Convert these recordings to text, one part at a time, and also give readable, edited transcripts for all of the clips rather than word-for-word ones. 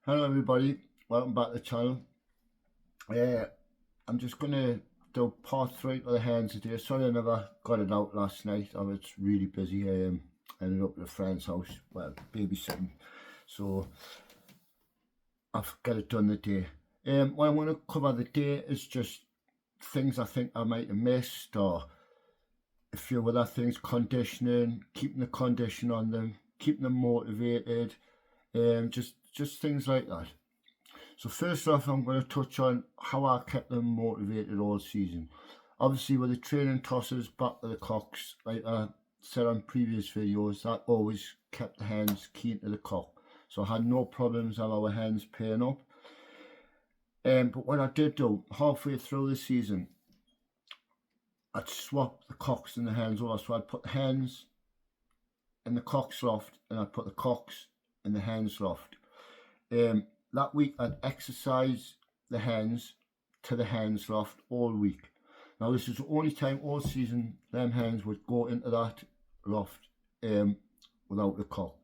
Hello everybody, welcome back to the channel. Uh, I'm just going to do part 3 of the hens today. Sorry I never got it out last night. I was really busy. Ended up at a friend's house, well, babysitting. So I've got it done today. What I want to cover today is just things I think I might have missed, or a few other things: conditioning, keeping the condition on them, keeping them motivated, just things like that. So first off, I'm going to touch on how I kept them motivated all season. Obviously, with the training tosses back to the cocks, like I said on previous videos, that always kept the hens keen to the cock. So I had no problems of our hens paying up. But what I did do, halfway through the season, I'd swap the cocks and the hens over. So I'd put the hens in the cock's loft and I'd put the cocks in the hens loft. That week I'd exercise the hens to the hens loft all week. Now this is the only time all season them hens would go into that loft without the cock.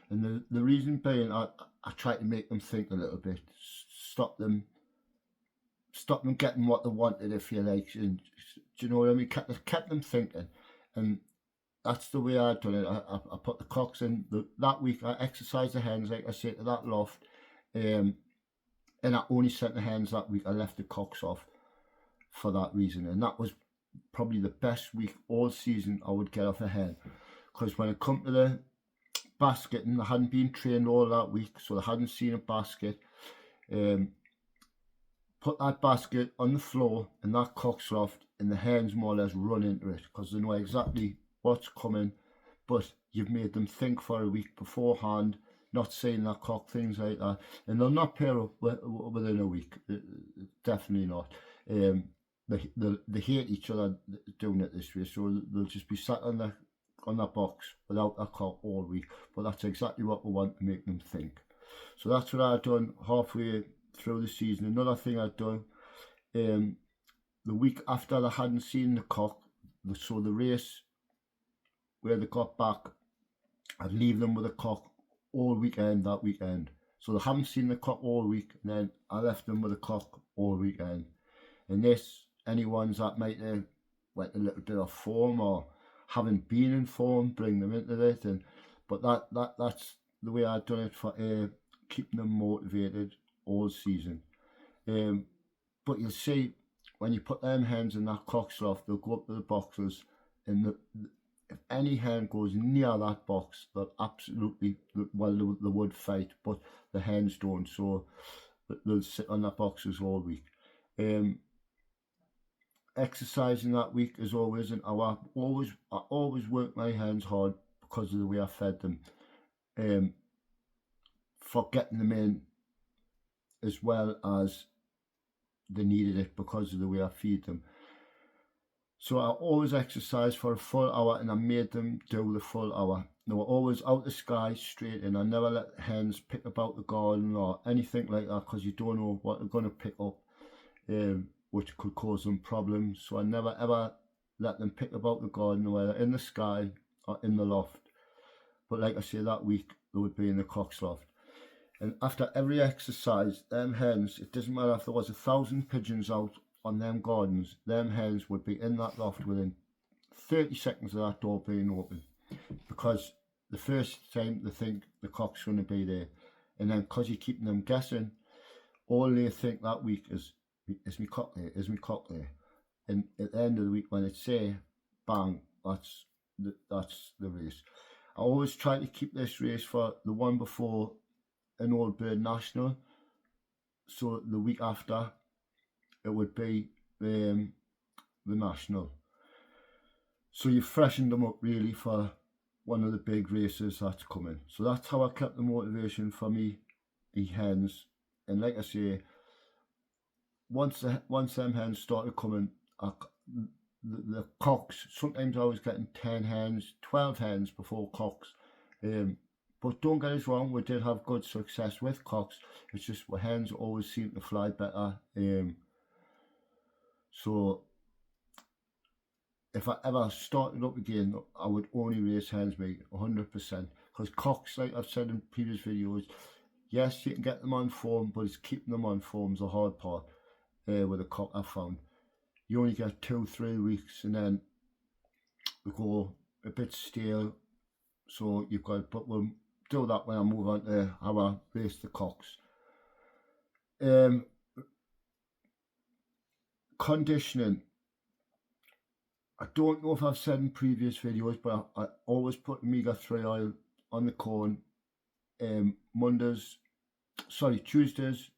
And the reason being, I try to make them think a little bit, stop them getting what they wanted, if you like. And do you know what I mean? Kept them thinking, and that's the way I done it. I put the cocks in that week. I exercised the hens, like I say, to that loft. And I only sent the hens that week. I left the cocks off for that reason, and that was probably the best week all season I would get off a hen, because when it come to the basketing, I hadn't been trained all that week, so I hadn't seen a basket. Put that basket on the floor in that cock's loft, and the hens more or less run into it because they know exactly what's coming, but you've made them think for a week beforehand, not seeing that cock, things like that, and they'll not pair up within a week. Definitely not. They hate each other doing it this way, so they'll just be sat on that box without that cock all week. But that's exactly what we want to make them think. So that's what I've done halfway through the season. Another thing I've done, the week after I hadn't seen the cock, so the race where they got back, I'd leave them with a cock all weekend that weekend. So they haven't seen the cock all week, and then I left them with a cock all weekend. And this, any ones that might have went a little bit off form or haven't been in form, bring them into it. But that's the way I've done it for keeping them motivated all season. But you'll see when you put them hens in that cock's loft, they'll go up to the boxes, and if any hen goes near that box, they'll absolutely, well, they would fight, but the hens don't, so they'll sit on that boxes all week. Exercising that week is always an hour. I always work my hens hard because of the way I fed them, for getting them in as well as they needed it because of the way I feed them. So I always exercise for a full hour, and I made them do the full hour. They were always out the sky straight in. I never let the hens pick about the garden or anything like that, because you don't know what they're going to pick up, which could cause them problems. So I never ever let them pick about the garden, whether in the sky or in the loft. But like I say, that week they would be in the cock's loft. And after every exercise, them hens, it doesn't matter if there was 1,000 pigeons out on them gardens, them hens would be in that loft within 30 seconds of that door being open, because the first time they think the cock's going to be there, and then because you're keeping them guessing, all they think that week is my cock there, is my cock there, and at the end of the week when it's there, bang, that's the race. I always try to keep this race for the one before an Old Bird National, so the week after it would be the National. So you've freshened them up really for one of the big races that's coming. So that's how I kept the motivation for me hens. And like I say, once them hens started coming, the cocks, sometimes I was getting 10 hens, 12 hens before cocks. But don't get us wrong, we did have good success with cocks. It's just hens always seem to fly better. So if I ever started up again, I would only race hens, mate, 100%. Because cocks, like I've said in previous videos, Yes, you can get them on foam, but it's keeping them on foam's the hard part with a cock I found. You only get 2-3 weeks and then they go a bit stale, so you've got, but we'll do that when I move on to how I race the cocks. Conditioning. I don't know if I've said in previous videos, but I always put omega-3 oil on the corn Tuesdays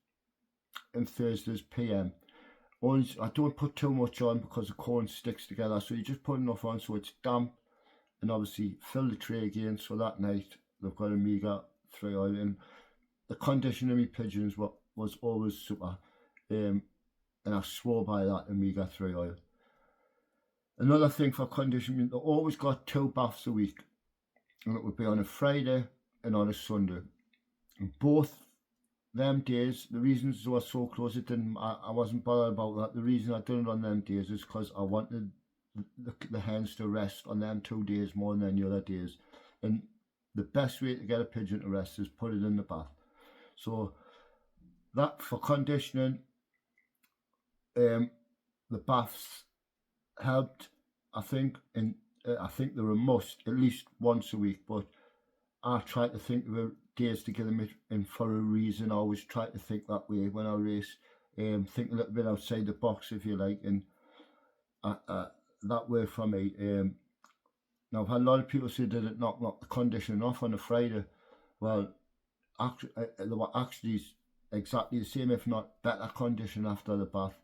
and Thursdays PM. I don't put too much on because the corn sticks together, so you just put enough on so it's damp, and obviously fill the tray again so that night they've got omega-3 oil in. The condition of my pigeons was always super, and I swore by that omega-3 oil. Another thing for conditioning, they always got 2 baths a week, and it would be on a Friday and on a Sunday. And both them days, the reasons they were so close, I wasn't bothered about that. The reason I done it on them days is because I wanted the hens to rest on them 2 days more than any other days. And the best way to get a pigeon to rest is put it in the bath. So that for conditioning, the baths helped, I think, and I think they're a must at least once a week, but I try to think of days to get them in for a reason. I always try to think that way when I race, think a little bit outside the box if you like, and that way for me. Now I've had a lot of people say, did it knock the conditioning off on a Friday? Well, actually, they were actually exactly the same, if not better condition after the bath.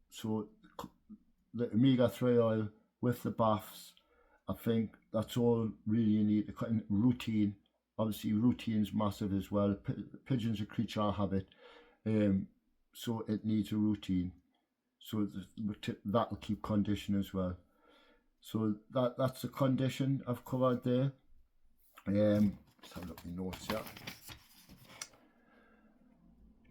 So the omega-3 oil with the baths, I think that's all really you need. Routine, obviously routine's massive as well. Pigeon's a creature of habit, so it needs a routine. So that'll keep condition as well. So that's the condition I've covered there. Let's have a look at my notes here.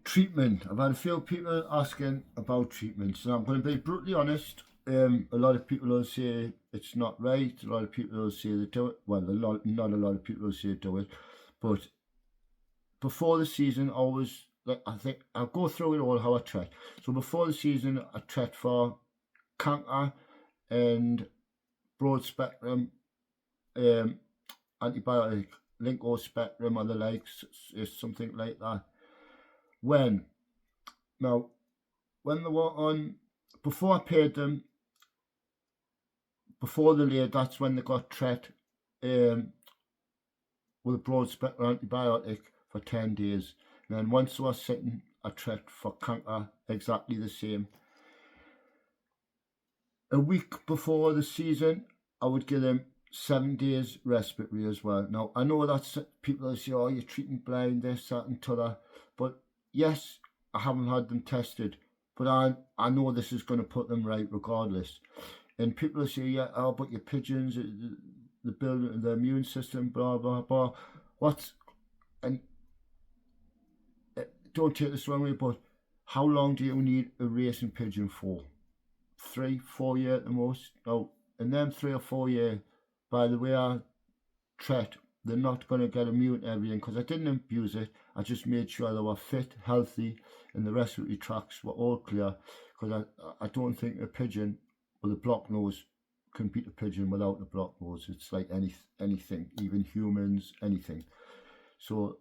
Treatment. I've had a few people asking about treatment, so I'm going to be brutally honest. A lot of people will say it's not right. A lot of people will say they do it. Well, not a lot of people will say do it. But before the season, I think I'll go through it all how I treat. So before the season, I treat for canker and broad spectrum antibiotic, lingo spectrum or the likes, something like that. When they were on, before I paid them, before the laid, that's when they got treat with a broad spectrum antibiotic for 10 days. And then once they were sitting, I treat for canker exactly the same. A week before the season, I would give them 7 days respiratory as well. Now, I know that people will say, oh, you're treating blind, this, that and t'other. But yes, I haven't had them tested. But I know this is going to put them right regardless. And people will say, yeah, oh, but your pigeons, the building, the immune system, blah, blah, blah. And don't take this wrong way, but how long do you need a racing pigeon for? 3-4 years at the most. Now, in them 3 or 4 years, by the way I treat, they're not going to get immune to everything, because I didn't abuse it. I just made sure they were fit, healthy, and the respiratory tracts were all clear, because I don't think a pigeon with a blocked nose can beat a pigeon without a blocked nose. It's like anything, even humans, anything. So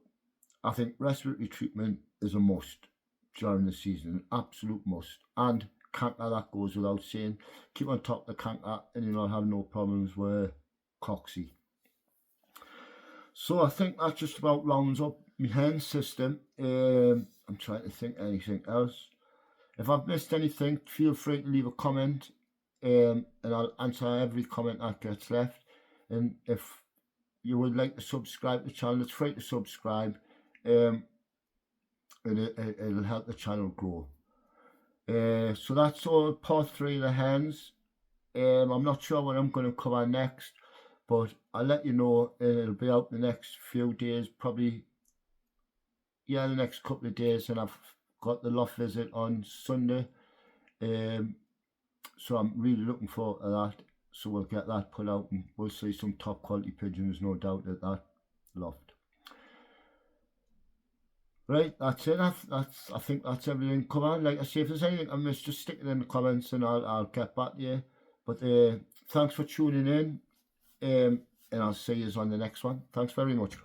I think respiratory treatment is a must during the season, an absolute must. And canker, that goes without saying. Keep on top of the canker and you'll not have no problems with coxy. So I think that just about rounds up my hen system. I'm trying to think anything else. If I've missed anything, feel free to leave a comment, and I'll answer every comment that gets left. And if you would like to subscribe to the channel, it's free to subscribe, and it'll help the channel grow. So that's all part 3 of the hens. I'm not sure what I'm going to cover next, but I'll let you know. It'll be out the next few days, probably, yeah, the next couple of days, and I've got the loft visit on Sunday, so I'm really looking forward to that. So we'll get that put out and we'll see some top quality pigeons, no doubt, at that loft. Right, that's it. I think that's everything. Come on, like I say, if there's anything I missed, just stick it in the comments and I'll get back to you. But thanks for tuning in, and I'll see you on the next one. Thanks very much.